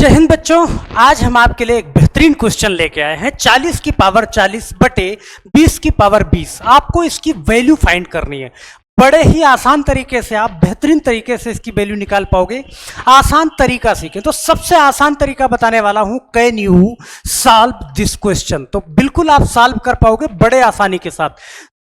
जय हिंद बच्चों, आज हम आपके लिए एक बेहतरीन क्वेश्चन लेके आए हैं। 40 की पावर 40 बटे 20 की पावर 20। आपको इसकी वैल्यू फाइंड करनी है। बड़े ही आसान तरीके से आप बेहतरीन तरीके से इसकी वैल्यू निकाल पाओगे। आसान तरीका सीखें तो सबसे आसान तरीका बताने वाला हूं, can you solve this question. तो बिल्कुल आप सॉल्व कर पाओगे बड़े आसानी के साथ।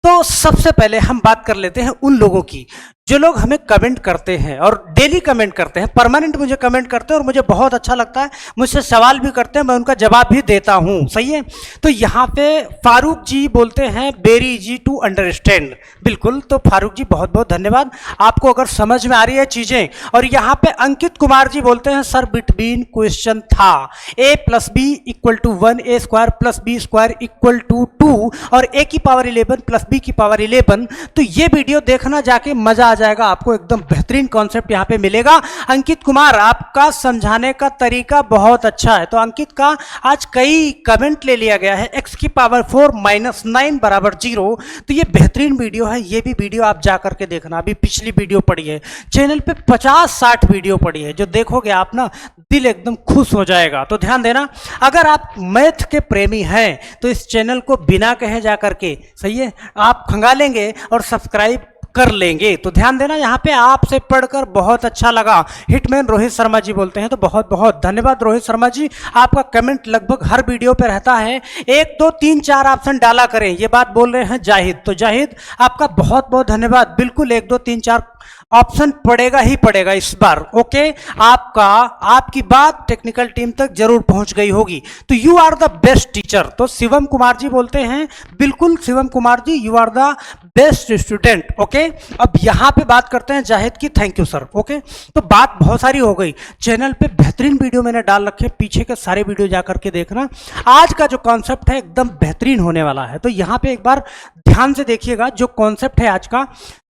तो सबसे पहले हम बात कर लेते हैं उन लोगों की जो लोग हमें कमेंट करते हैं और डेली कमेंट करते हैं, परमानेंट मुझे कमेंट करते हैं और मुझे बहुत अच्छा लगता है, मुझसे सवाल भी करते हैं, मैं उनका जवाब भी देता हूं। सही है। तो यहाँ पे फारूक जी बोलते हैं वेरी इजी टू अंडरस्टैंड। बिल्कुल, तो फारूक जी बहुत बहुत धन्यवाद, आपको अगर समझ में आ रही है चीजें। और यहाँ पे अंकित कुमार जी बोलते हैं सर बिटवीन क्वेश्चन था a plus B equal to 1, a square plus B square equal to 2 और a की पावर 11 प्लस b की पावर 11। तो ये वीडियो देखना, जाके मजा आ जाएगा आपको, एकदम बेहतरीन कॉन्सेप्ट यहाँ पे मिलेगा। अंकित कुमार, आपका समझाने का तरीका बहुत अच्छा है। तो अंकित का आज कई कमेंट ले लिया गया है। x की पावर 4 माइनस 9 बराबर 0। तो ये बेहतरीन वीडियो है, ये भी वीडियो आप जा करके देखना। अभी पिछली वीडियो पड़ी है, चैनल पे 50-60 वीडियो पड़ी है, जो देखोगे आप ना दिल एकदम खुश हो जाएगा। तो ध्यान देना, अगर आप मैथ के प्रेमी हैं तो इस चैनल को बिना कहे जा करके, सही है, आप खंगालेंगे और सब्सक्राइब कर लेंगे। तो ध्यान देना, यहाँ पे आपसे पढ़कर बहुत अच्छा लगा। हिटमैन रोहित शर्मा जी बोलते हैं, तो बहुत बहुत धन्यवाद रोहित शर्मा जी, आपका कमेंट लगभग हर वीडियो पे रहता है। 1 2 3 4 ऑप्शन डाला करें, ये बात बोल रहे हैं जाहिद। तो जाहिद, आपका बहुत बहुत धन्यवाद। बिल्कुल 1 2 3 4 ऑप्शन पड़ेगा ही पड़ेगा इस बार। ओके, आपकी बात टेक्निकल टीम तक जरूर पहुंच गई होगी। तो you are the best teacher. तो शिवम कुमार जी बोलते हैं, बिल्कुल Shivam Kumar ji, you are the best student. Okay, अब यहां पे बात करते हैं जाहिद की, थैंक यू सर। ओके, तो बात बहुत सारी हो गई। चैनल पे बेहतरीन वीडियो मैंने डाल रखे, पीछे के सारे वीडियो जाकर के देखना। आज का जो कॉन्सेप्ट है एकदम बेहतरीन होने वाला है। तो यहां पे एक बार ध्यान से देखिएगा, जो कॉन्सेप्ट है आज का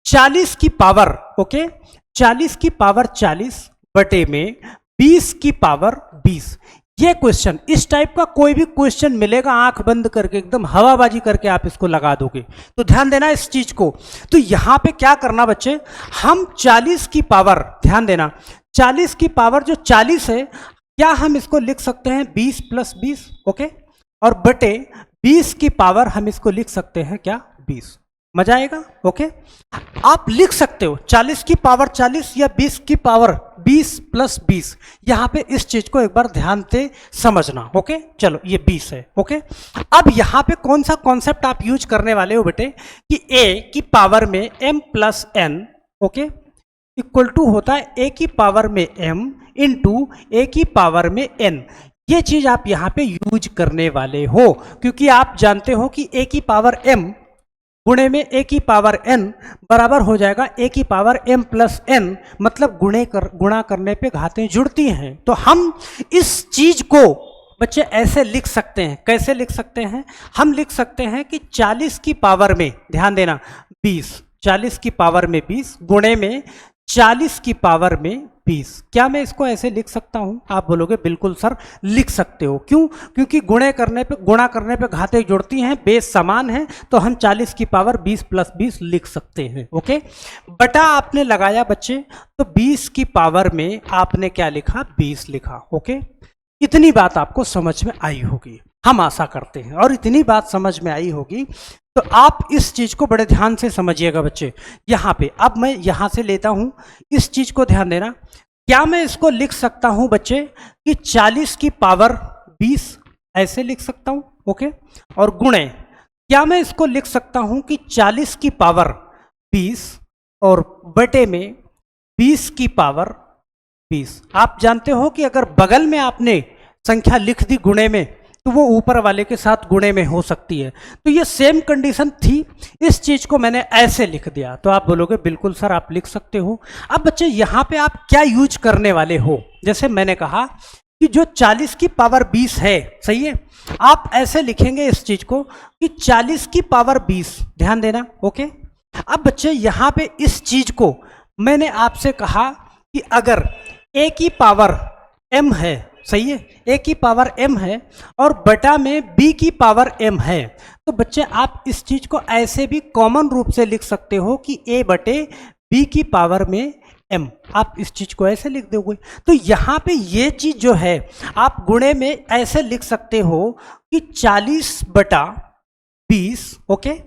40 की पावर, ओके, 40 की पावर 40 बटे में 20 की पावर 20। ये क्वेश्चन, इस टाइप का कोई भी क्वेश्चन मिलेगा, आंख बंद करके एकदम हवाबाजी करके आप इसको लगा दोगे। तो ध्यान देना इस चीज को। तो यहां पे क्या करना बच्चे, हम 40 की पावर, ध्यान देना, 40 की पावर जो 40 है, क्या हम इसको लिख सकते हैं 20 प्लस 20, ओके, और बटे 20 की पावर हम इसको लिख सकते हैं क्या 20। मजा आएगा। ओके, आप लिख सकते हो 40 की पावर 40 या 20 की पावर 20 प्लस 20। यहां पे इस चीज को एक बार ध्यान से समझना। ओके, चलो ये 20 है। ओके, अब यहां पे कौन सा कॉन्सेप्ट आप यूज करने वाले हो बेटे, कि a की पावर में m प्लस n, ओके, इक्वल टू होता है a की पावर में m इंटू a की पावर में n। ये चीज आप यहां पे यूज करने वाले हो, क्योंकि आप जानते हो कि a की पावर m गुणे में a की पावर n बराबर हो जाएगा a की पावर m प्लस n, मतलब गुणा करने पे घातें जुड़ती हैं। तो हम इस चीज को बच्चे ऐसे लिख सकते हैं। कैसे लिख सकते हैं, हम लिख सकते हैं कि 40 की पावर में, ध्यान देना, 20, 40 की पावर में 20 गुणे में 40 की पावर में 20। क्या मैं इसको ऐसे लिख सकता हूं? आप बोलोगे बिल्कुल सर लिख सकते हो। क्यों? क्योंकि गुणा करने पे घातें जुड़ती हैं, बेस समान है, तो हम 40 की पावर 20 प्लस 20 लिख सकते हैं। ओके, बटा आपने लगाया बच्चे, तो 20 की पावर में आपने क्या लिखा, 20 लिखा। ओके, इतनी बात आपको समझ में आई होगी, हम आशा करते हैं, और इतनी बात समझ में आई होगी। तो आप इस चीज को बड़े ध्यान से समझिएगा बच्चे। यहां पे अब मैं यहां से लेता हूं, इस चीज को ध्यान देना। क्या मैं इसको लिख सकता हूं बच्चे कि 40 की पावर 20 ऐसे लिख सकता हूं, ओके, और गुणे, क्या मैं इसको लिख सकता हूं कि 40 की पावर 20 और बटे में 20 की पावर 20। आप जानते हो कि अगर बगल में आपने संख्या लिख दी गुणे में, तो वो ऊपर वाले के साथ गुणे में हो सकती है। तो ये सेम कंडीशन थी, इस चीज को मैंने ऐसे लिख दिया। तो आप बोलोगे बिल्कुल सर आप लिख सकते हो। अब बच्चे यहां पे आप क्या यूज करने वाले हो, जैसे मैंने कहा कि जो 40 की पावर 20 है, सही है, आप ऐसे लिखेंगे इस चीज को कि 40 की पावर 20, ध्यान देना। ओके, अब बच्चे यहां पे इस चीज को मैंने आपसे कहा कि अगर a की पावर m है, सही है, a की पावर m है और बटा में b की पावर m है, तो बच्चे आप इस चीज को ऐसे भी कॉमन रूप से लिख सकते हो कि a बटे b की पावर में m। आप इस चीज को ऐसे लिख दोगे। तो यहां पे ये चीज जो है आप गुणे में ऐसे लिख सकते हो कि 40/20, ओके,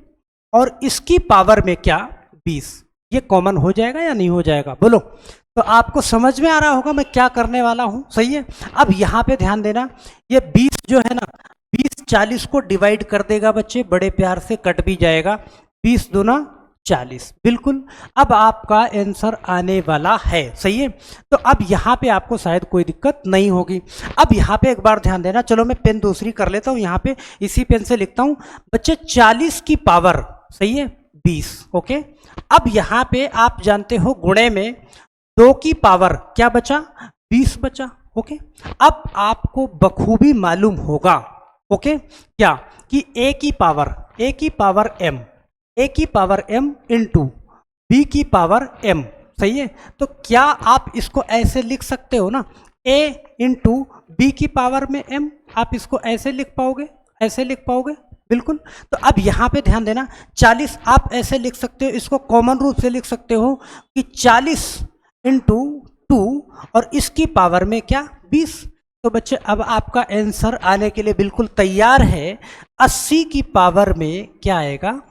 और इसकी पावर में क्या 20। ये कॉमन हो जाएगा या नहीं हो जाएगा, बोलो। तो आपको समझ में आ रहा होगा मैं क्या करने वाला हूं, सही है। अब यहां पे ध्यान देना, ये 20 जो है ना, 20 40 को डिवाइड कर देगा बच्चे, बड़े प्यार से कट भी जाएगा, 20 दूना 40, बिल्कुल। अब आपका आंसर आने वाला है, सही है। तो अब यहाँ पे आपको शायद कोई दिक्कत नहीं होगी। अब यहाँ पे एक बार ध्यान देना, चलो मैं पेन दूसरी कर लेता हूँ, यहाँ पे इसी पेन से लिखता हूँ बच्चे, 40 की पावर, सही है, 20, ओके। अब यहाँ पे आप जानते हो गुणे में 2 की पावर क्या बचा, 20 बचा, ओके। अब आपको बखूबी मालूम होगा, ओके, क्या कि a की पावर m, a की पावर m इंटू b की पावर m, सही है। तो क्या आप इसको ऐसे लिख सकते हो ना, a इंटू b की पावर में m, आप इसको ऐसे लिख पाओगे, ऐसे लिख पाओगे, बिल्कुल। तो अब यहाँ पे ध्यान देना, 40 आप ऐसे लिख सकते हो, इसको कॉमन रूप से लिख सकते हो कि 40 इंटू 2 और इसकी पावर में क्या 20। तो बच्चे अब आपका आंसर आने के लिए बिल्कुल तैयार है, 80 की पावर में क्या आएगा,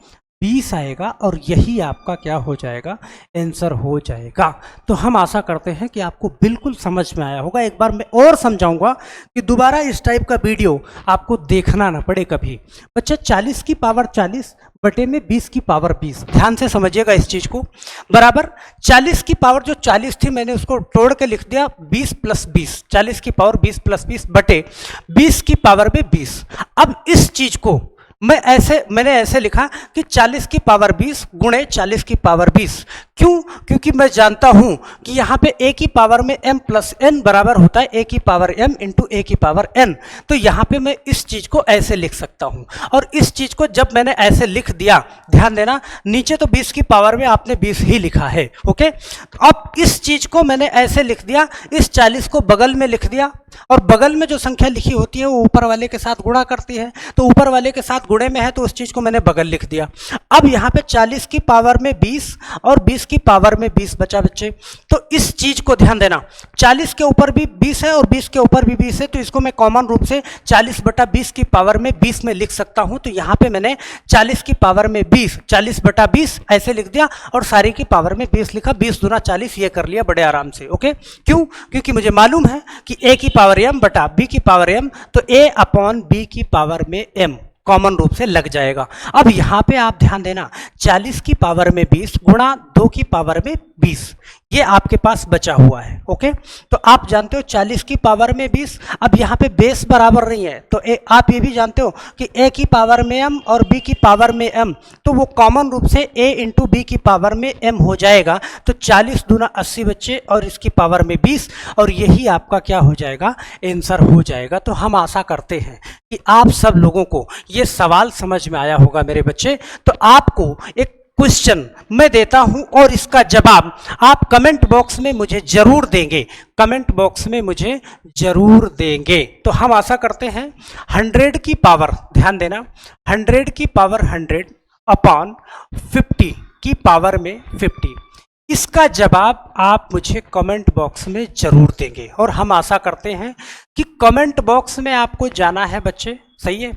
20 आएगा, और यही आपका क्या हो जाएगा, आंसर हो जाएगा। तो हम आशा करते हैं कि आपको बिल्कुल समझ में आया होगा। एक बार मैं और समझाऊंगा कि दोबारा इस टाइप का वीडियो आपको देखना ना पड़े कभी। बच्चे 40 की पावर 40 बटे में 20 की पावर 20, ध्यान से समझिएगा इस चीज को, बराबर 40 की पावर जो 40 थी मैंने उसको तोड़ के लिख दिया 20 प्लस 20, 40 की पावर 20 प्लस 20 बटे 20 की पावर में 20। अब इस चीज को मैंने ऐसे लिखा कि 40 की पावर 20 गुणे 40 की पावर 20। क्यों? क्योंकि मैं जानता हूं कि यहां पे a की पावर में m प्लस n बराबर होता है a की पावर m इंटू a की पावर n। तो यहां पे मैं इस चीज को ऐसे लिख सकता हूं, और इस चीज को जब मैंने ऐसे लिख दिया, ध्यान देना नीचे तो 20 की पावर में आपने 20 ही लिखा है, ओके। अब इस चीज को मैंने ऐसे लिख दिया, इस 40 को बगल में लिख दिया, और बगल में जो संख्या लिखी होती है वो ऊपर वाले के साथ गुणा करती है, तो ऊपर वाले के साथ गुणे में है तो उस चीज को मैंने बगल लिख दिया। अब यहाँ पे 40 की पावर में 20 और 20 की पावर में 20 बचा बच्चे। तो इस चीज को ध्यान देना, 40 के ऊपर भी 20 है और 20 के ऊपर भी 20 है, तो इसको मैं कॉमन रूप से 40 बटा 20 की पावर में 20 में लिख सकता हूं। तो यहाँ पे मैंने 40 की पावर में 20, 40 बटा 20 ऐसे लिख दिया, और सारी की पावर में 20 लिखा, 20 दूना 40 ये कर लिया बड़े आराम से, ओके। क्यों? क्योंकि मुझे मालूम है कि a की पावर m बटा b की पावर m, तो a अपॉन b की पावर में m कॉमन रूप से लग जाएगा। अब यहां पे आप ध्यान देना, 40 की पावर में 20 गुणा 2 की पावर में 20, ये आपके पास बचा हुआ है, ओके। तो आप जानते हो 40 की पावर में 20, अब यहाँ पे बेस बराबर नहीं है, तो आप ये भी जानते हो कि a की पावर में m और b की पावर में m, तो वो कॉमन रूप से a इंटू b की पावर में m हो जाएगा। तो 40 दूना 80 बच्चे, और इसकी पावर में 20, और यही आपका क्या हो जाएगा, आंसर हो जाएगा। तो हम आशा करते हैं कि आप सब लोगों को ये सवाल समझ में आया होगा मेरे बच्चे। तो आपको एक क्वेश्चन मैं देता हूं, और इसका जवाब आप कमेंट बॉक्स में मुझे जरूर देंगे, कमेंट बॉक्स में मुझे जरूर देंगे। तो हम आशा करते हैं 100 की पावर, ध्यान देना, 100 की पावर 100 अपॉन 50 की पावर में 50, इसका जवाब आप मुझे कमेंट बॉक्स में जरूर देंगे। और हम आशा करते हैं कि कमेंट बॉक्स में आपको जाना है बच्चे, सही है।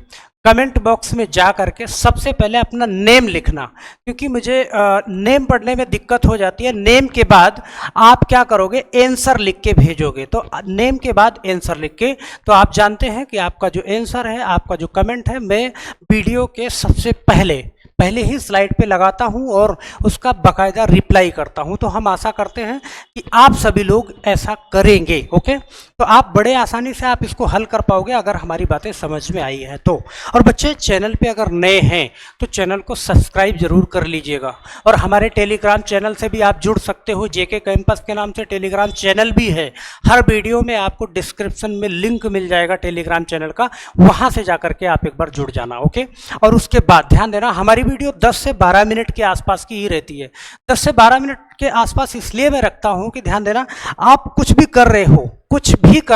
कमेंट बॉक्स में जा करके सबसे पहले अपना नेम लिखना, क्योंकि मुझे नेम पढ़ने में दिक्कत हो जाती है। नेम के बाद आप क्या करोगे, आंसर लिख के भेजोगे। तो नेम के बाद आंसर लिख के, तो आप जानते हैं कि आपका जो आंसर है, आपका जो कमेंट है, मैं वीडियो के सबसे पहले ही स्लाइड पे लगाता हूं और उसका बाकायदा रिप्लाई करता हूं। तो हम आशा करते हैं कि आप सभी लोग ऐसा करेंगे, ओके। तो आप बड़े आसानी से आप इसको हल कर पाओगे अगर हमारी बातें समझ में आई हैं तो। और बच्चे चैनल पे अगर नए हैं तो चैनल को सब्सक्राइब जरूर कर लीजिएगा, और हमारे टेलीग्राम चैनल से भी आप जुड़ सकते हो। जेके कैंपस के नाम से टेलीग्राम चैनल भी है, हर वीडियो में आपको डिस्क्रिप्शन में लिंक मिल जाएगा टेलीग्राम चैनल का, वहां से जाकर के आप एक बार जुड़ जाना, ओके। और उसके बाद ध्यान देना, हमारी वीडियो 10 से 12 मिनट के आसपास की ही रहती है। 10 से 12 मिनट के आसपास इसलिए मैं रखता हूं कि ध्यान देना, आप कुछ भी कर रहे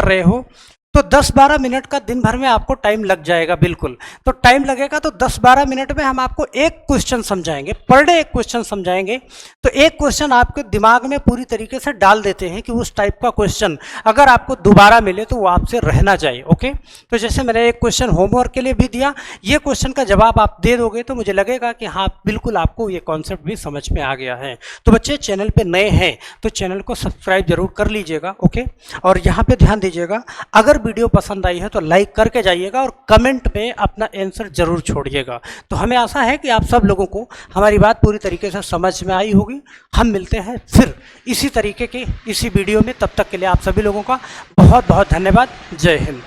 हो तो 10-12 मिनट का दिन भर में आपको टाइम लग जाएगा। बिल्कुल, तो टाइम लगेगा तो 10-12 मिनट में हम आपको एक क्वेश्चन समझाएंगे, पर डे एक क्वेश्चन समझाएंगे। तो एक क्वेश्चन आपके दिमाग में पूरी तरीके से डाल देते हैं कि उस टाइप का क्वेश्चन अगर आपको दोबारा मिले तो वो आपसे रहना चाहिए। ओके, तो जैसे मैंने एक क्वेश्चन होमवर्क के लिए भी दिया, ये क्वेश्चन का जवाब आप दे दोगे तो मुझे लगेगा कि हाँ बिल्कुल आपको ये कॉन्सेप्ट भी समझ में आ गया है। तो बच्चे, चैनल पे नए हैं तो चैनल को सब्सक्राइब जरूर कर लीजिएगा। ओके, और यहाँ पे ध्यान दीजिएगा, अगर वीडियो पसंद आई है तो लाइक करके जाइएगा और कमेंट में अपना आंसर जरूर छोड़िएगा। तो हमें आशा है कि आप सब लोगों को हमारी बात पूरी तरीके से समझ में आई होगी। हम मिलते हैं फिर इसी तरीके के इसी वीडियो में, तब तक के लिए आप सभी लोगों का बहुत बहुत धन्यवाद। जय हिंद।